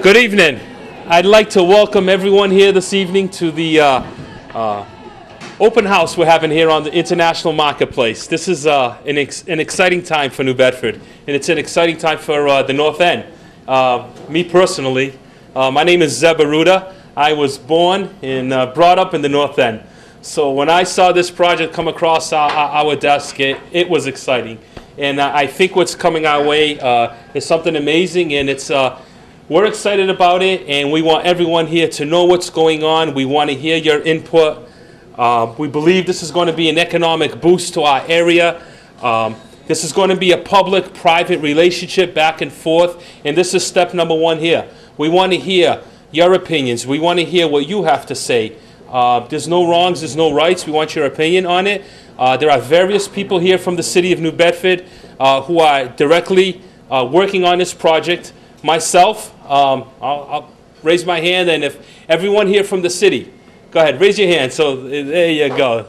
Good evening. I'd like to welcome everyone here this evening to the open house we're having here on the International Marketplace. This is an exciting time for New Bedford, and it's an exciting time for the North End. Me personally, my name is Zeb Aruda. I was born and brought up in the North End. So when I saw this project come across our desk, it was exciting. And I think what's coming our way is something amazing, and we're excited about it, and we want everyone here to know what's going on. We want to hear your input. We believe this is going to be an economic boost to our area. This is going to be a public-private relationship back and forth, and this is step number one here. We want to hear your opinions. We want to hear what you have to say. There's no wrongs, there's no rights. We want your opinion on it. There are various people here from the city of New Bedford who are directly working on this project. Myself, I'll raise my hand, and if everyone here from the city, go ahead, raise your hand. So there you go.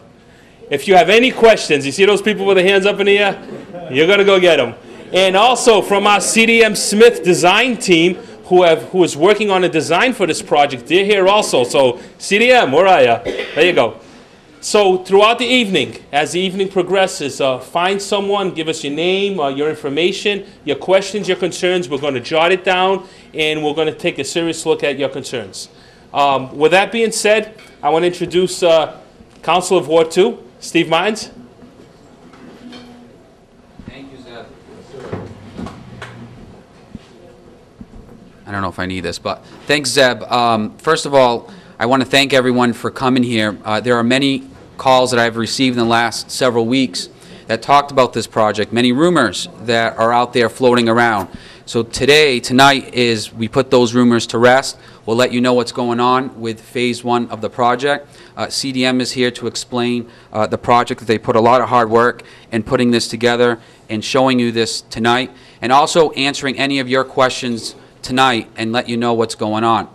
If you have any questions, you see those people with their hands up in the air? You're going to go get them. And also from our CDM Smith design team, who is working on a design for this project, they're here also. So CDM, where are you? There you go. So throughout the evening, as the evening progresses, find someone, give us your name, your information, your questions, your concerns. We're going to jot it down, and we're going to take a serious look at your concerns. With that being said, I want to introduce Council of Ward 2, Steve Mines. Thank you, Zeb. I don't know if I need this, but thanks, Zeb. First of all, I want to thank everyone for coming here. There are many calls that I've received in the last several weeks that talked about this project, many rumors that are out there floating around. So tonight is we put those rumors to rest. We'll let you know what's going on with phase one of the project. CDM is here to explain the project. They put a lot of hard work in putting this together and showing you this tonight, and also answering any of your questions tonight and let you know what's going on.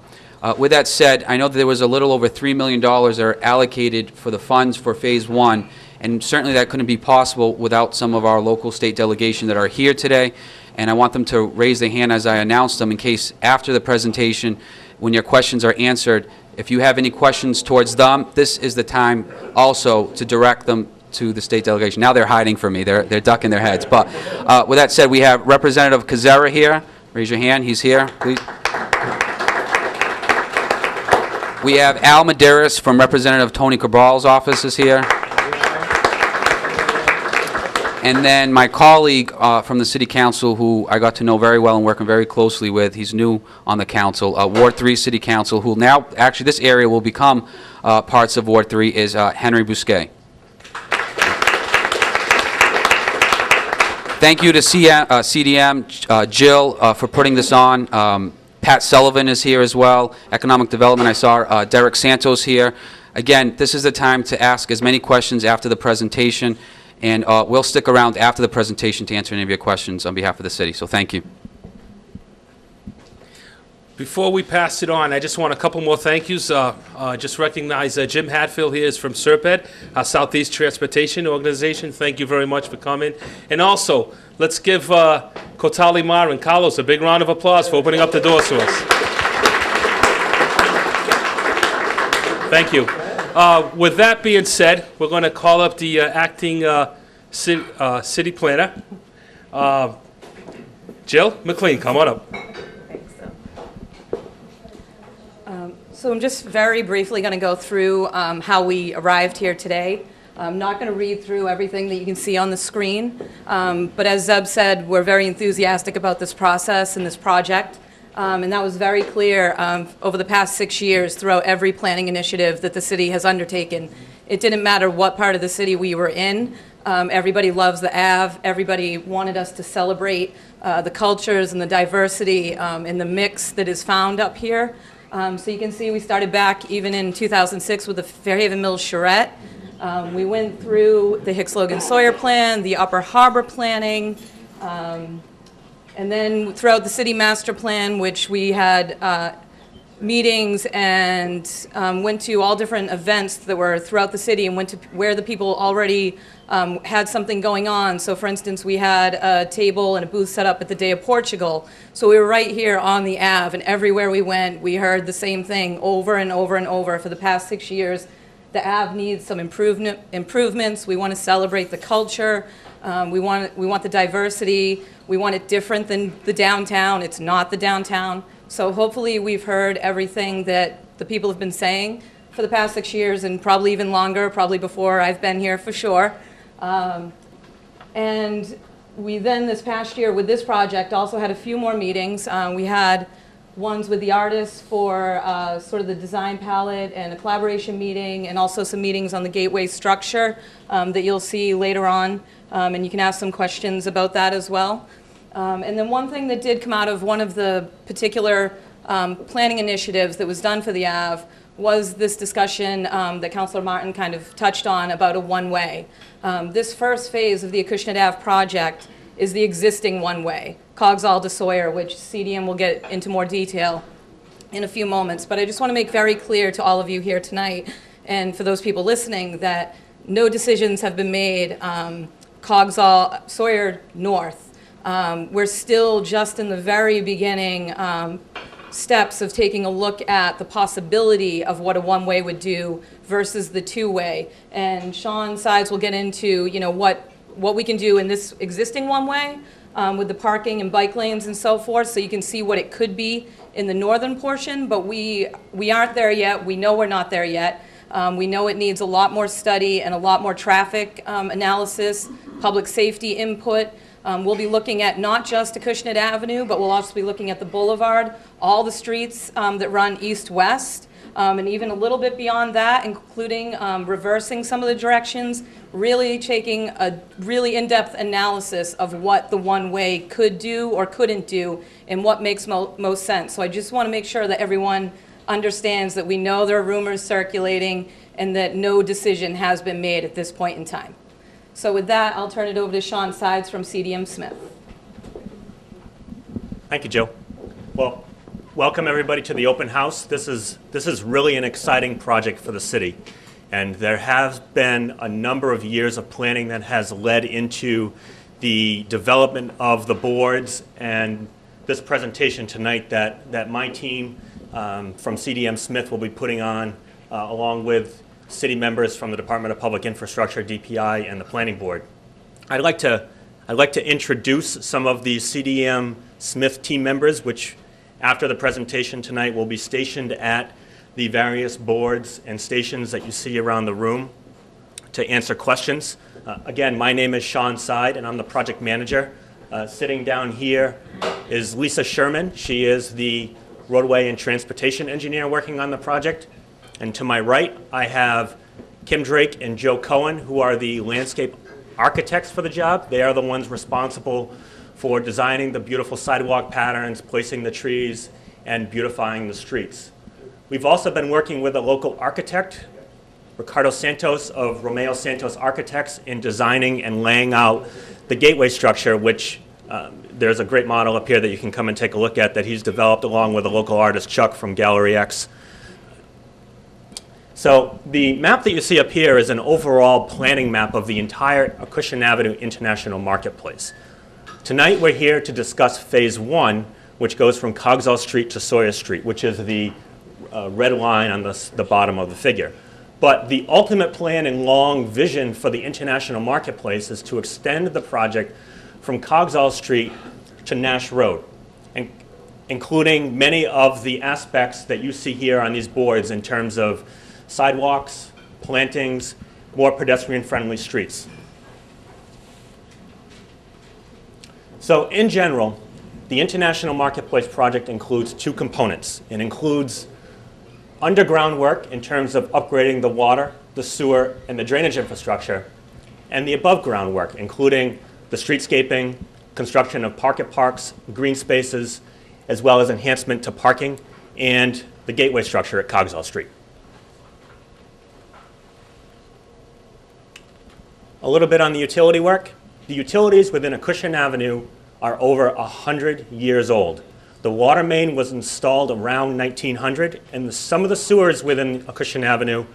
With that said, I know that there was a little over $3 million that are allocated for the funds for phase one, and certainly that couldn't be possible without some of our local state delegation that are here today. And I want them to raise their hand as I announce them in case after the presentation, when your questions are answered, if you have any questions towards them, this is the time also to direct them to the state delegation. Now they're hiding from me. They're ducking their heads. But with that said, we have Representative Kazera here. Raise your hand. He's here, please. We have Al Medeiros from Representative Tony Cabral's office is here. And then my colleague from the City Council, who I got to know very well and working very closely with, he's new on the council, Ward 3 City Council, who now, actually this area will become parts of Ward 3, is Henry Bousquet. Thank you to CDM, Jill, for putting this on. Pat Sullivan is here as well. Economic Development, I saw Derek Santos here. Again, this is the time to ask as many questions after the presentation, and we'll stick around after the presentation to answer any of your questions on behalf of the city. So thank you. Before we pass it on, I just want a couple more thank yous. Just recognize Jim Hatfield here is from SERPED, our Southeast Transportation Organization. Thank you very much for coming. And also, let's give Kotali Mar and Carlos a big round of applause for opening up the doors to us. Thank you. With that being said, we're going to call up the acting city planner. Jill McLean, come on up. So I'm just very briefly going to go through how we arrived here today. I'm not going to read through everything that you can see on the screen, but as Zeb said, we're very enthusiastic about this process and this project, and that was very clear over the past 6 years throughout every planning initiative that the city has undertaken. It didn't matter what part of the city we were in. Everybody loves the Ave. Everybody wanted us to celebrate the cultures and the diversity and the mix that is found up here. So you can see we started back even in 2006 with the Fairhaven Mills charrette. We went through the Hicks Logan Sawyer plan, the Upper Harbor planning, and then throughout the city master plan, which we had meetings and went to all different events that were throughout the city and went to where the people already had something going on. So for instance, we had a table and a booth set up at the Day of Portugal. So we were right here on the Ave, and everywhere we went, we heard the same thing over and over and over for the past 6 years. The Ave needs some improvements. We want to celebrate the culture. We want the diversity. We want it different than the downtown. It's not the downtown. So hopefully we've heard everything that the people have been saying for the past 6 years, and probably even longer, probably before I've been here for sure. And we then, this past year with this project, also had a few more meetings. We had ones with the artists for sort of the design palette and a collaboration meeting, and also some meetings on the gateway structure that you'll see later on, and you can ask some questions about that as well. And then one thing that did come out of one of the particular planning initiatives that was done for the Ave was this discussion that Councilor Martin kind of touched on about a one-way. This first phase of the Acushnet Ave project is the existing one-way, Coggeshall to Sawyer, which CDM will get into more detail in a few moments. But I just want to make very clear to all of you here tonight, and for those people listening, that no decisions have been made Coggeshall, Sawyer North. We're still just in the very beginning steps of taking a look at the possibility of what a one-way would do versus the two-way. And Sean Sides will get into, you know, what we can do in this existing one-way with the parking and bike lanes and so forth, so you can see what it could be in the northern portion. But we aren't there yet. We know we're not there yet. We know it needs a lot more study and a lot more traffic analysis, public safety input. We'll be looking at not just Acushnet Avenue, but we'll also be looking at the boulevard, all the streets that run east-west, and even a little bit beyond that, including reversing some of the directions, really taking a really in-depth analysis of what the one-way could do or couldn't do and what makes most sense. So I just want to make sure that everyone understands that we know there are rumors circulating and that no decision has been made at this point in time. So with that, I'll turn it over to Sean Sides from CDM Smith. Thank you, Jill. Well, welcome everybody to the open house. This is really an exciting project for the city. And there has been a number of years of planning that has led into the development of the boards and this presentation tonight that my team from CDM Smith will be putting on along with city members from the Department of Public Infrastructure, DPI, and the Planning Board. I'd like to introduce some of the CDM Smith team members, which after the presentation tonight will be stationed at the various boards and stations that you see around the room to answer questions. Again, my name is Sean Side, and I'm the project manager. Sitting down here is Lisa Sherman. She is the roadway and transportation engineer working on the project. And to my right, I have Kim Drake and Joe Cohen, who are the landscape architects for the job. They are the ones responsible for designing the beautiful sidewalk patterns, placing the trees, and beautifying the streets. We've also been working with a local architect, Ricardo Santos of Romeo Santos Architects, in designing and laying out the gateway structure, which there's a great model up here that you can come and take a look at that he's developed along with a local artist, Chuck, from Gallery X. So the map that you see up here is an overall planning map of the entire Acushnet Avenue International Marketplace. Tonight we're here to discuss Phase 1, which goes from Coggeshall Street to Sawyer Street, which is the red line on the bottom of the figure. But the ultimate plan and long vision for the International Marketplace is to extend the project from Coggeshall Street to Nash Road, and including many of the aspects that you see here on these boards in terms of sidewalks, plantings, more pedestrian-friendly streets. So in general, the International Marketplace project includes two components. It includes underground work in terms of upgrading the water, the sewer, and the drainage infrastructure, and the above ground work, including the streetscaping, construction of pocket parks, green spaces, as well as enhancement to parking and the gateway structure at Coggeshall Street. A little bit on the utility work. The utilities within Acushnet Avenue are over 100 years old. The water main was installed around 1900, and some of the sewers within Acushnet Avenue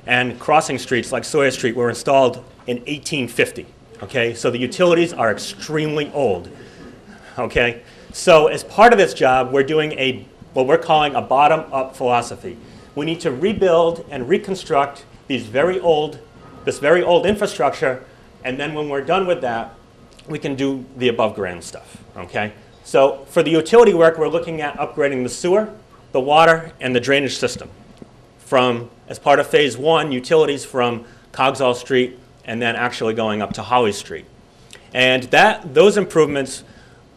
and crossing streets like Sawyer Street were installed in 1850. Okay, so the utilities are extremely old. Okay, so as part of this job, we're doing what we're calling a bottom-up philosophy. We need to rebuild and reconstruct this very old infrastructure, and then when we're done with that, we can do the above-ground stuff. Okay. So for the utility work, we're looking at upgrading the sewer, the water, and the drainage system as part of phase 1, utilities from Coggeshall Street and then actually going up to Holly Street. And those improvements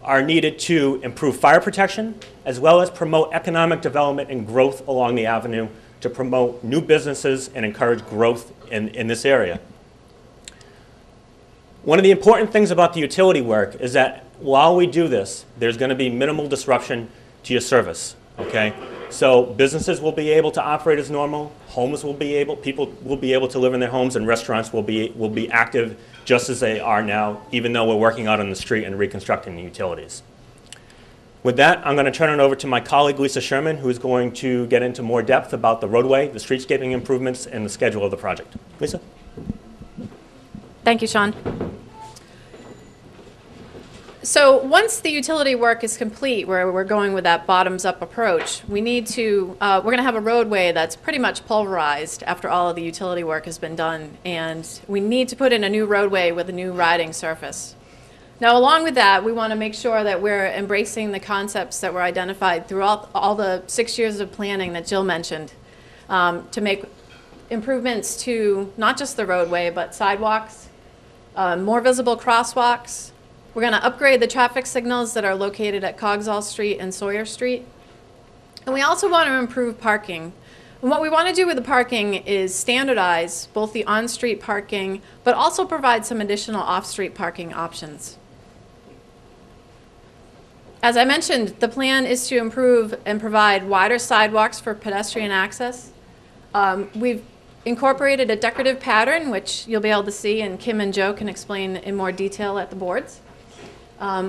are needed to improve fire protection as well as promote economic development and growth along the avenue to promote new businesses and encourage growth in this area. One of the important things about the utility work is that while we do this, there's going to be minimal disruption to your service, okay? So businesses will be able to operate as normal, people will be able to live in their homes, and restaurants will be active just as they are now, even though we're working out on the street and reconstructing the utilities. With that, I'm going to turn it over to my colleague, Lisa Sherman, who is going to get into more depth about the roadway, the streetscaping improvements, and the schedule of the project. Lisa? Thank you, Sean. So once the utility work is complete, where we're going with that bottoms-up approach, we need to, we're going to have a roadway that's pretty much pulverized after all of the utility work has been done, and we need to put in a new roadway with a new riding surface. Now, along with that, we want to make sure that we're embracing the concepts that were identified throughout all the 6 years of planning that Jill mentioned, to make improvements to not just the roadway, but sidewalks, more visible crosswalks. We're going to upgrade the traffic signals that are located at Coggeshall Street and Sawyer Street. And we also want to improve parking. And what we want to do with the parking is standardize both the on-street parking, but also provide some additional off-street parking options. As I mentioned, the plan is to improve and provide wider sidewalks for pedestrian access. We've incorporated a decorative pattern, which you'll be able to see, and Kim and Joe can explain in more detail at the boards.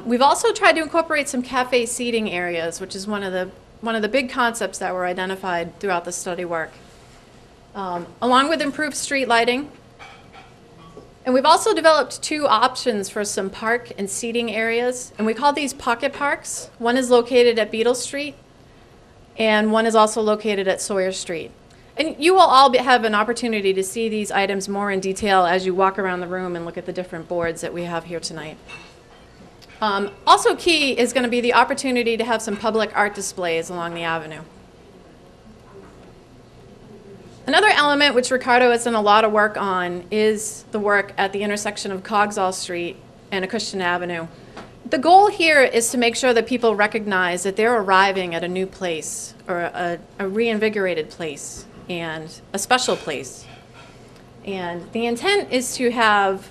We've also tried to incorporate some cafe seating areas, which is one of the big concepts that were identified throughout the study work, along with improved street lighting. And we've also developed 2 options for some park and seating areas, and we call these pocket parks. One is located at Beadle Street, and one is also located at Sawyer Street. And you will all have an opportunity to see these items more in detail as you walk around the room and look at the different boards that we have here tonight. Also key is going to be the opportunity to have some public art displays along the avenue. Another element which Ricardo has done a lot of work on is the work at the intersection of Coggeshall Street and Acushnet Avenue. The goal here is to make sure that people recognize that they're arriving at a new place, or a reinvigorated place, and a special place. And the intent is to have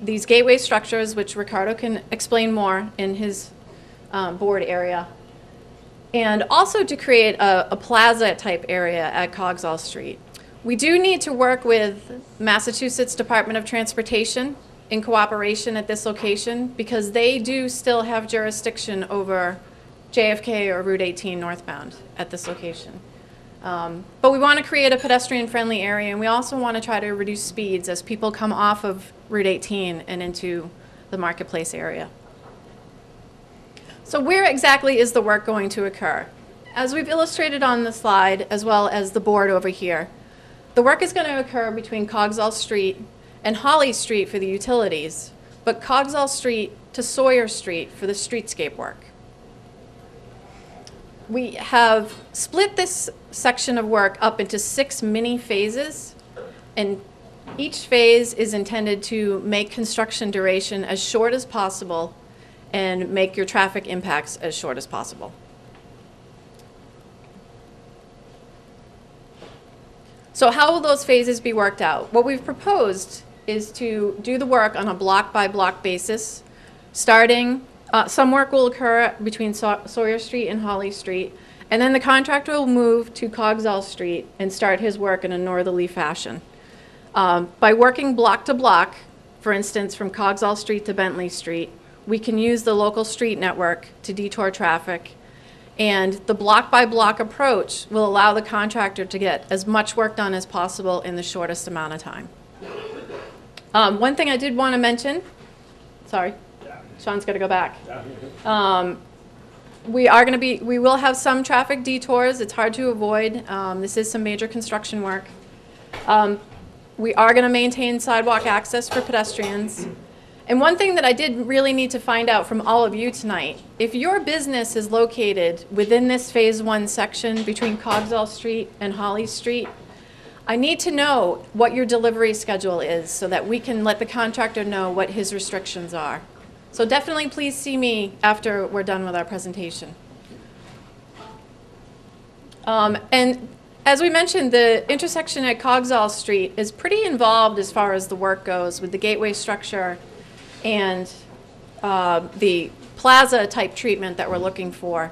these gateway structures, which Ricardo can explain more in his board area, and also to create a plaza type area at Coggeshall Street. We do need to work with Massachusetts Department of Transportation in cooperation at this location, because they do still have jurisdiction over JFK or Route 18 northbound at this location. But we want to create a pedestrian-friendly area, and we also want to try to reduce speeds as people come off of Route 18 and into the marketplace area. So where exactly is the work going to occur? As we've illustrated on the slide, as well as the board over here, the work is going to occur between Coggeshall Street and Holly Street for the utilities, but Coggeshall Street to Sawyer Street for the streetscape work. We have split this section of work up into 6 mini phases, and each phase is intended to make construction duration as short as possible and make your traffic impacts as short as possible. So how will those phases be worked out? What we've proposed is to do the work on a block-by-block basis, starting some work will occur between Sawyer Street and Holly Street, and then the contractor will move to Coggeshall Street and start his work in a northerly fashion. By working block to block, for instance, from Coggeshall Street to Bentley Street, we can use the local street network to detour traffic And the block-by-block approach will allow the contractor to get as much work done as possible in the shortest amount of time. One thing I did want to mention, sorry, Sean's got to go back. We will have some traffic detours. It's hard to avoid. This is some major construction work. We are going to maintain sidewalk access for pedestrians. And one thing that I did really need to find out from all of you tonight, if your business is located within this Phase 1 section between Coggeshall Street and Holly Street, I need to know what your delivery schedule is so that we can let the contractor know what his restrictions are. So definitely please see me after we're done with our presentation. And as we mentioned, the intersection at Coggeshall Street is pretty involved as far as the work goes with the gateway structure and the plaza type treatment that we're looking for.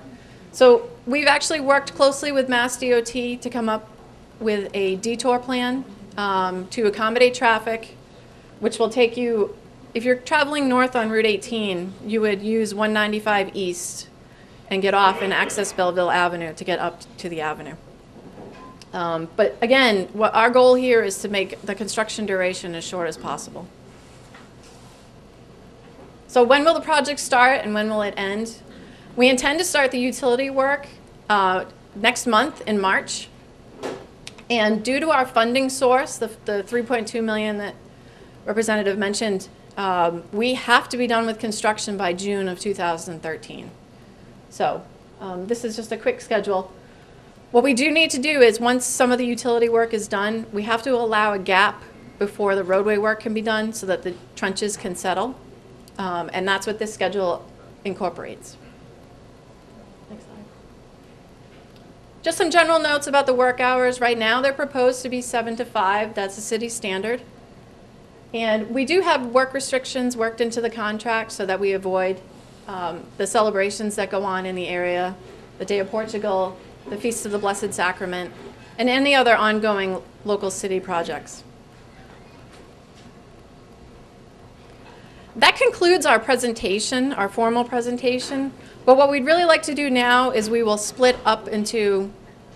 So we've actually worked closely with MassDOT to come up with a detour plan to accommodate traffic, which will take you, if you're traveling north on Route 18, you would use 195 East and get off and access Belleville Avenue to get up to the avenue. But again, what our goal here is to make the construction duration as short as possible. So when will the project start and when will it end? We intend to start the utility work next month in March. And due to our funding source, the $3.2 million that Representative mentioned, we have to be done with construction by June of 2013. So this is just a quick schedule. What we do need to do is once some of the utility work is done, we have to allow a gap before the roadway work can be done so that the trenches can settle. And that's what this schedule incorporates. Next slide. Just some general notes about the work hours. Right now they're proposed to be 7 to 5. That's the city standard. And we do have work restrictions worked into the contract so that we avoid the celebrations that go on in the area, the Day of Portugal, the Feast of the Blessed Sacrament, and any other ongoing local city projects. That concludes our presentation, our formal presentation. But what we'd really like to do now is we will split up into,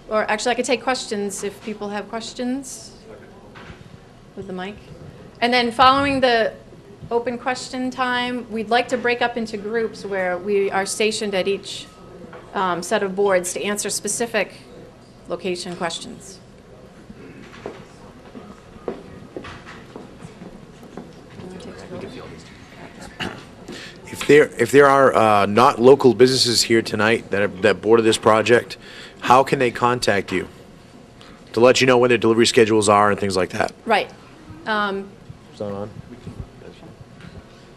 or actually I could take questions if people have questions with the mic. And then following the open question time, we'd like to break up into groups where we are stationed at each set of boards to answer specific location questions. If there are not local businesses here tonight that boarded this project, how can they contact you to let you know when their delivery schedules are and things like that? Right. Is that on? Do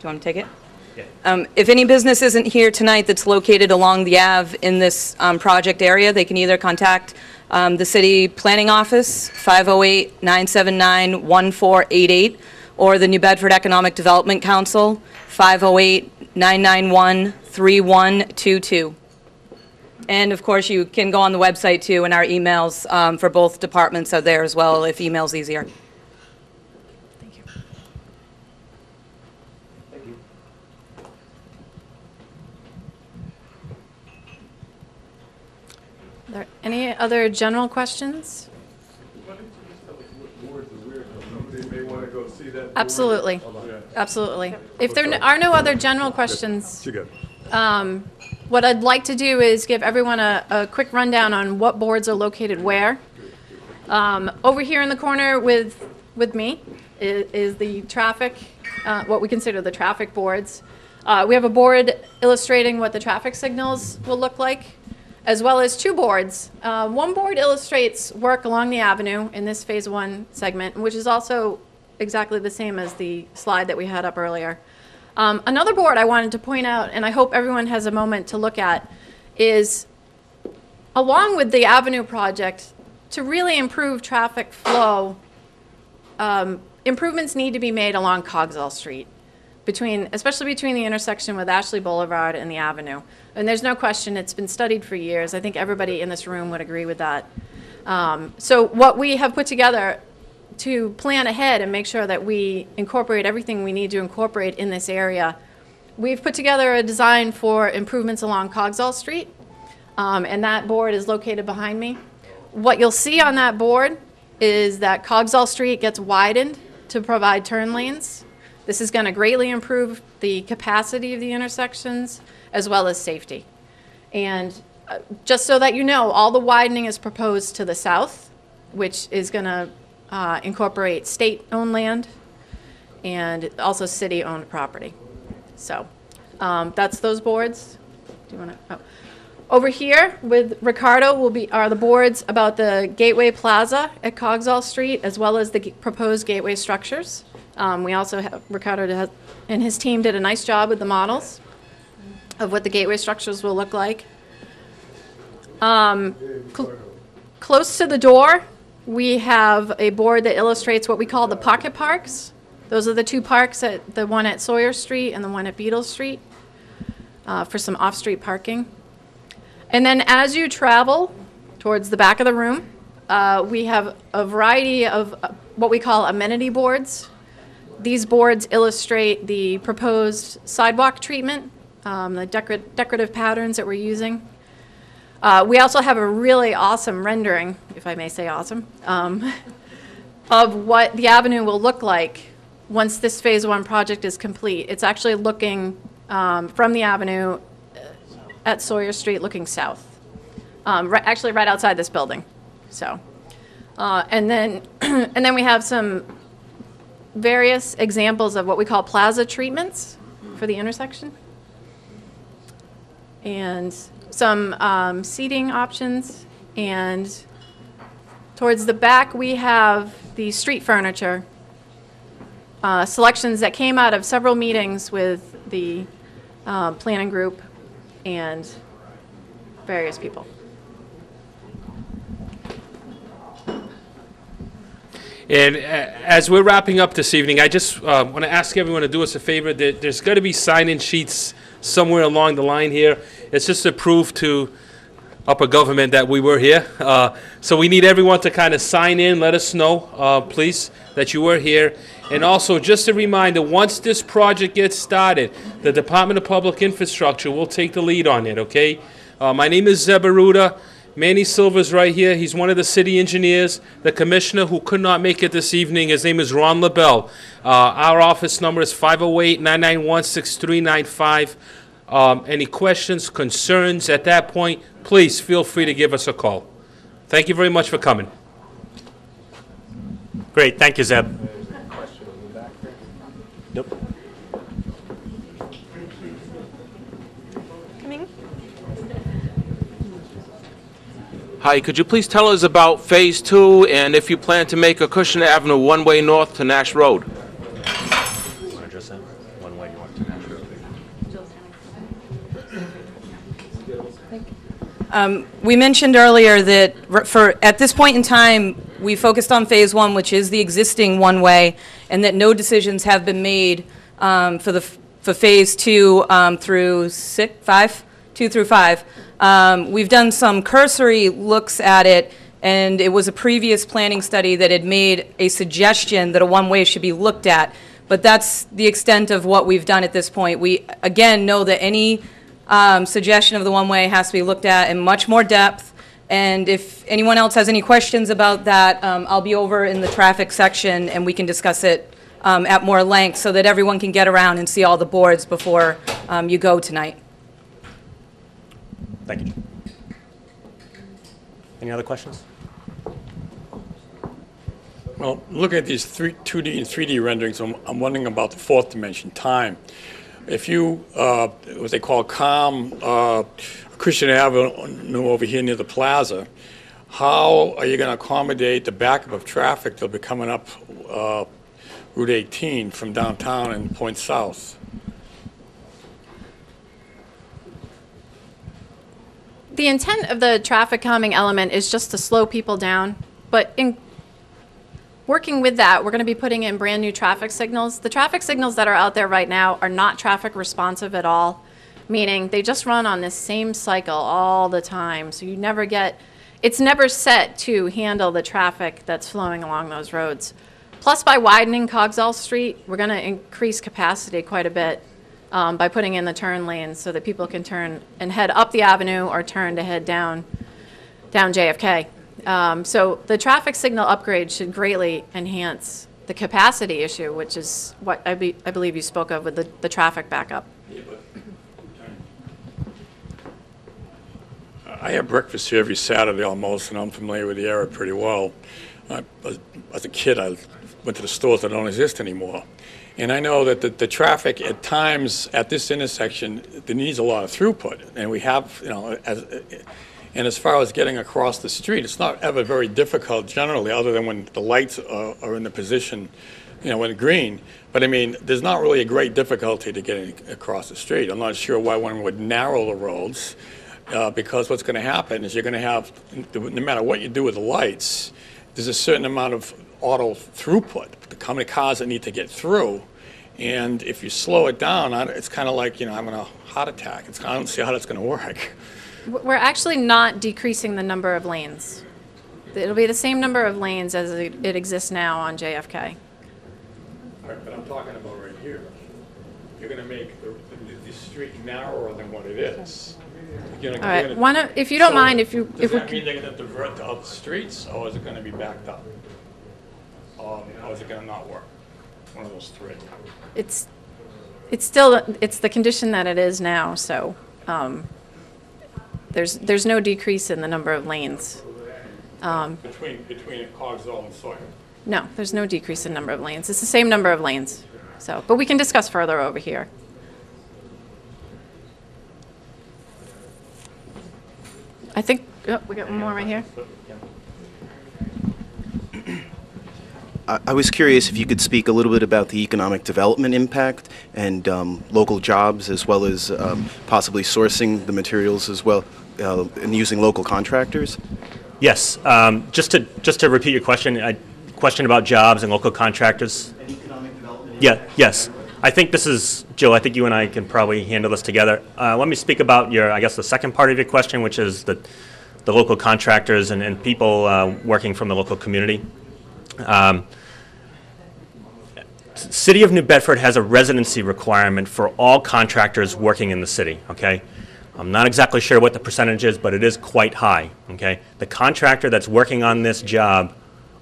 you want me to take it? Yeah. If any business isn't here tonight that's located along the Ave in this project area, they can either contact the city planning office, 508-979-1488, or the New Bedford Economic Development Council, 508-991-3122. And of course, you can go on the website too, and our emails for both departments are there as well if email's easier. Thank you. Thank you. Are there any other general questions? Absolutely. Absolutely. If there are no other general questions, what I'd like to do is give everyone a quick rundown on what boards are located where. Over here in the corner with me is the traffic, what we consider the traffic boards. We have a board illustrating what the traffic signals will look like, as well as two boards. One board illustrates work along the avenue in this Phase 1 segment, which is also exactly the same as the slide that we had up earlier. Another board I wanted to point out, and I hope everyone has a moment to look at, is along with the Avenue project, to really improve traffic flow, improvements need to be made along Coggeshall Street, especially between the intersection with Ashley Boulevard and the Avenue. And there's no question, it's been studied for years. I think everybody in this room would agree with that. So what we have put together to plan ahead and make sure that we incorporate everything we need to incorporate in this area, we've put together a design for improvements along Coggeshall Street. and that board is located behind me. What you'll see on that board is that Coggeshall Street gets widened to provide turn lanes. This is going to greatly improve the capacity of the intersections as well as safety. And just so that you know, all the widening is proposed to the south, which is going to incorporate state-owned land and also city-owned property. So that's those boards. Do you want to? Oh. Over here with Ricardo are the boards about the Gateway Plaza at Coggeshall Street, as well as the proposed gateway structures. We also have Ricardo and his team did a nice job with the models of what the gateway structures will look like. Close to the door, we have a board that illustrates what we call the pocket parks. Those are the two parks, the one at Sawyer Street and the one at Beadle Street, for some off-street parking. And then as you travel towards the back of the room, we have a variety of what we call amenity boards. These boards illustrate the proposed sidewalk treatment, the decorative patterns that we're using. We also have a really awesome rendering, if I may say awesome, of what the avenue will look like once this Phase 1 project is complete. It's actually looking from the avenue at Sawyer Street looking south, actually right outside this building. So, and then we have some various examples of what we call plaza treatments for the intersection, and some seating options. And towards the back, we have the street furniture selections that came out of several meetings with the planning group and various people. And as we're wrapping up this evening, I just want to ask everyone to do us a favor. There's got to be sign-in sheets somewhere along the line here. It's just to prove to upper government that we were here. So we need everyone to kind of sign in, let us know, please, that you were here. And also, just a reminder, once this project gets started, the Department of Public Infrastructure will take the lead on it, okay? My name is Zeb Aruda. Manny Silver's right here. He's one of the city engineers. The commissioner who could not make it this evening, his name is Ron LaBelle. Our office number is 508-991-6395. Any questions, concerns at that point, please feel free to give us a call. Thank you very much for coming. Great, thank you, Zeb. Nope. Coming. Hi, could you please tell us about Phase 2 and if you plan to make Acushnet Avenue one-way north to Nash Road? Want to address that? One way north to Nash Road. We mentioned earlier that at this point in time, we focused on Phase 1, which is the existing one-way, and that no decisions have been made for Phase 2 through 5. We've done some cursory looks at it, and it was a previous planning study that had made a suggestion that a one-way should be looked at, but that's the extent of what we've done at this point. We, again, know that any suggestion of the one-way has to be looked at in much more depth. And if anyone else has any questions about that, I'll be over in the traffic section and we can discuss it at more length so that everyone can get around and see all the boards before you go tonight. Thank you. Any other questions? Well, looking at these 2D and 3D renderings, I'm wondering about the fourth dimension, time. If you, what they call calm Acushnet Avenue over here near the plaza, how are you going to accommodate the backup of traffic that'll be coming up Route 18 from downtown and point south? The intent of the traffic calming element is just to slow people down, but in working with that, we're going to be putting in brand new traffic signals. The traffic signals that are out there right now are not traffic responsive at all, meaning they just run on this same cycle all the time. So you never get, it's never set to handle the traffic that's flowing along those roads. Plus, by widening Coggeshall Street, we're going to increase capacity quite a bit by putting in the turn lanes so that people can turn and head up the avenue or turn to head down JFK. So the traffic signal upgrade should greatly enhance the capacity issue, which is what I believe you spoke of with the traffic backup. I have breakfast here every Saturday almost, and I'm familiar with the area pretty well. As a kid, I went to the stores that don't exist anymore. And I know that the traffic at times at this intersection, there needs a lot of throughput. And we have, and as far as getting across the street, it's not ever very difficult generally, other than when the lights are in the position, when green. But I mean, there's not really a great difficulty to getting across the street. I'm not sure why one would narrow the roads, because what's going to happen is you're going to have, no matter what you do with the lights, there's a certain amount of auto throughput, how many cars that need to get through. And if you slow it down, it's kind of like, having a heart attack. I don't see how that's going to work. We're actually not decreasing the number of lanes. It'll be the same number of lanes as it exists now on JFK. Right, but I'm talking about right here. You're going to make the street narrower than what it is. All right. If you don't mind, does that mean they're going to divert to other streets, or is it going to be backed up? Or is it going to not work? One of those three. It's the condition that it is now. So there's no decrease in the number of lanes. Between Coggeshall and Sawyer. No, there's no decrease in number of lanes. It's the same number of lanes. So, but we can discuss further over here. I think we got one more right here. I was curious if you could speak a little bit about the economic development impact and local jobs, as well as possibly sourcing the materials as well and using local contractors. Yes. Just to repeat your question, question about jobs and local contractors. And economic development. Yeah. Yes. I think this is, Jill, I think you and I can probably handle this together. Let me speak about the second part of your question, which is the local contractors and people working from the local community. City of New Bedford has a residency requirement for all contractors working in the city, okay? I'm not exactly sure what the percentage is, but it is quite high, okay? The contractor that's working on this job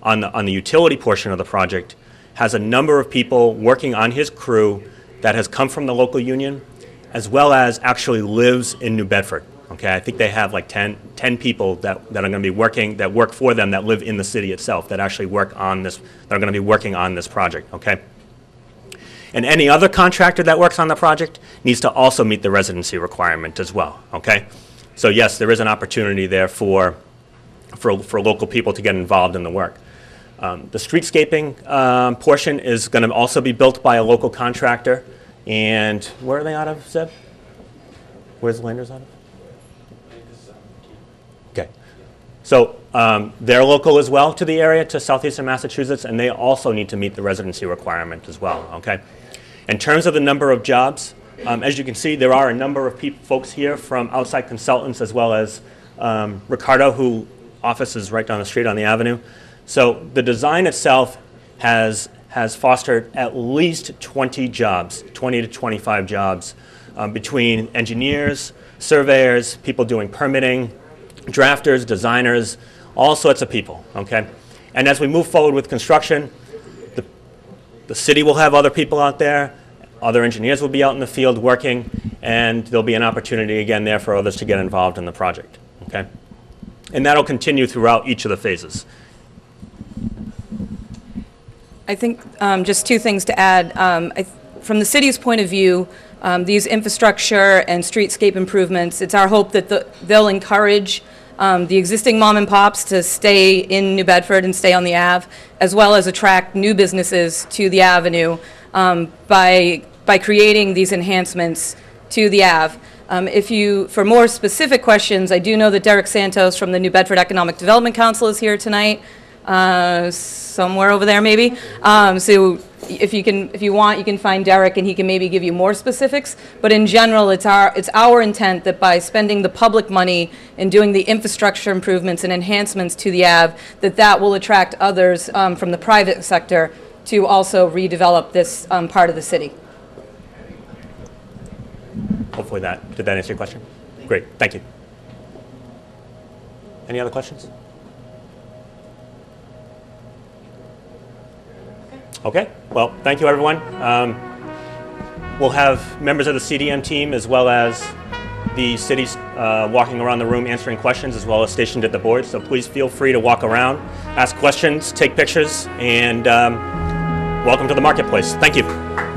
on the utility portion of the project has a number of people working on his crew that has come from the local union, as well as actually lives in New Bedford. Okay, I think they have like 10 people that are going to be work for them, that live in the city itself, that actually work on this, that are going to be working on this project, okay? And any other contractor that works on the project needs to also meet the residency requirement as well, okay? So yes, there is an opportunity there for local people to get involved in the work. The streetscaping portion is going to also be built by a local contractor. And where are they out of, Zeb? Where's the Landers out of? Okay. So they're local as well to the area, to southeastern Massachusetts, and they also need to meet the residency requirement as well, okay? In terms of the number of jobs, as you can see, there are a number of folks here from outside consultants, as well as Ricardo, who office is right down the street on the avenue. So the design itself has fostered at least 20 jobs, 20 to 25 jobs, between engineers, surveyors, people doing permitting, drafters, designers, all sorts of people, okay? And as we move forward with construction, the city will have other people out there, other engineers will be out in the field working, and there'll be an opportunity again there for others to get involved in the project, okay? And that'll continue throughout each of the phases. I think just two things to add. From the city's point of view, these infrastructure and streetscape improvements, it's our hope that they'll encourage the existing mom and pops to stay in New Bedford and stay on the Ave, as well as attract new businesses to the avenue by creating these enhancements to the Ave. For more specific questions, I do know that Derek Santos from the New Bedford Economic Development Council is here tonight. Somewhere over there maybe. So if you want, you can find Derek and he can maybe give you more specifics. But in general, it's our intent that by spending the public money and doing the infrastructure improvements and enhancements to the Ave, that will attract others from the private sector to also redevelop this part of the city. hopefully did that answer your question? Great, thank you. Any other questions? Okay, well, thank you, everyone. We'll have members of the CDM team as well as the city's walking around the room answering questions, as well as stationed at the board. So please feel free to walk around, ask questions, take pictures, and welcome to the marketplace. Thank you.